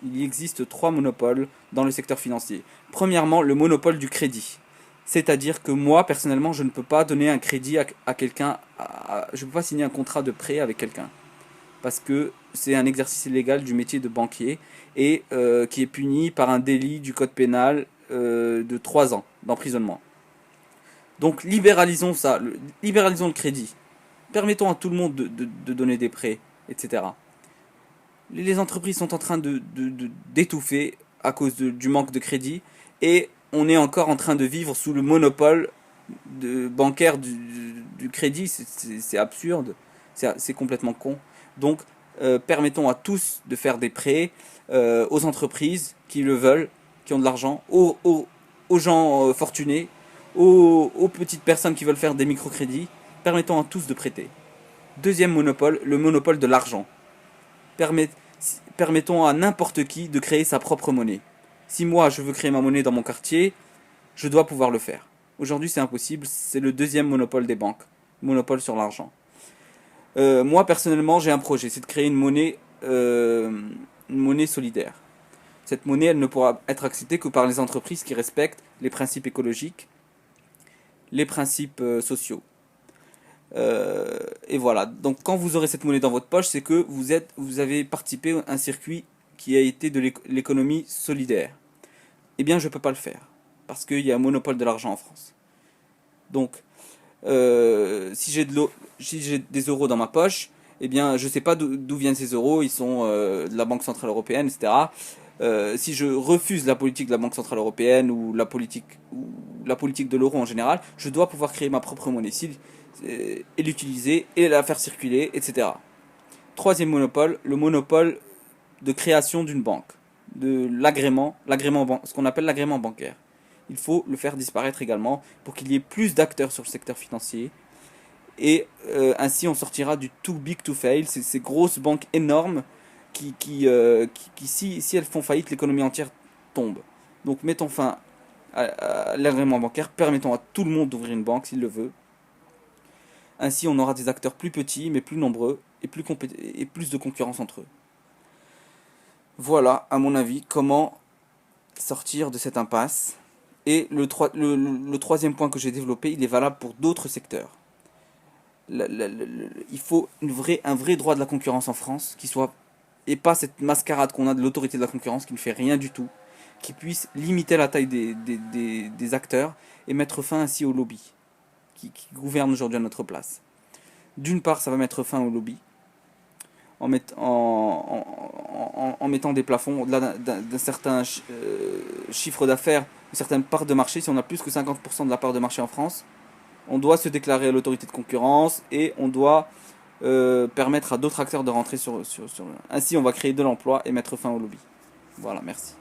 il existe trois monopoles dans le secteur financier. Premièrement, le monopole du crédit. C'est-à-dire que moi, personnellement, je ne peux pas donner un crédit à quelqu'un, je ne peux pas signer un contrat de prêt avec quelqu'un. Parce que c'est un exercice illégal du métier de banquier et qui est puni par un délit du code pénal de 3 ans d'emprisonnement. Donc libéralisons ça, libéralisons le crédit. Permettons à tout le monde de donner des prêts, etc. Les entreprises sont en train d'étouffer à cause du manque de crédit et on est encore en train de vivre sous le monopole bancaire du crédit. C'est absurde, c'est complètement con. Donc permettons à tous de faire des prêts aux entreprises qui le veulent, qui ont de l'argent, aux gens fortunés, aux petites personnes qui veulent faire des microcrédits. Permettons à tous de prêter. Deuxième monopole, le monopole de l'argent. Permettons à n'importe qui de créer sa propre monnaie. Si moi je veux créer ma monnaie dans mon quartier, je dois pouvoir le faire. Aujourd'hui c'est impossible, c'est le deuxième monopole des banques, monopole sur l'argent. Moi personnellement j'ai un projet, c'est de créer une monnaie solidaire. Cette monnaie elle ne pourra être acceptée que par les entreprises qui respectent les principes écologiques, les principes sociaux. Et voilà. Donc quand vous aurez cette monnaie dans votre poche, c'est que vous avez participé à un circuit qui a été de l'économie solidaire. Eh bien, je ne peux pas le faire parce qu'il y a un monopole de l'argent en France. Donc, si j'ai des euros dans ma poche, eh bien, je ne sais pas d'où viennent ces euros. Ils sont de la Banque Centrale Européenne, etc. Si je refuse la politique de la Banque Centrale Européenne ou la politique de l'euro en général, je dois pouvoir créer ma propre monnaie et l'utiliser et la faire circuler, etc. Troisième monopole, le monopole de création d'une banque, de ce qu'on appelle l'agrément bancaire. Il faut le faire disparaître également pour qu'il y ait plus d'acteurs sur le secteur financier et ainsi on sortira du too big to fail, ces grosses banques énormes qui si elles font faillite, l'économie entière tombe. Donc mettons fin à l'agrément bancaire, permettons à tout le monde d'ouvrir une banque s'il le veut. Ainsi, on aura des acteurs plus petits, mais plus nombreux, et plus de concurrence entre eux. Voilà, à mon avis, comment sortir de cette impasse. Et le troisième point que j'ai développé, il est valable pour d'autres secteurs. Il faut un vrai droit de la concurrence en France, et pas cette mascarade qu'on a de l'autorité de la concurrence qui ne fait rien du tout, qui puisse limiter la taille des acteurs et mettre fin ainsi au lobby qui gouverne aujourd'hui à notre place. D'une part, ça va mettre fin au lobby en mettant des plafonds au-delà d'un certain chiffre d'affaires, une certaine part de marché. Si on a plus que 50% de la part de marché en France, on doit se déclarer à l'autorité de concurrence et on doit permettre à d'autres acteurs de rentrer sur. Ainsi, on va créer de l'emploi et mettre fin au lobby. Voilà, merci.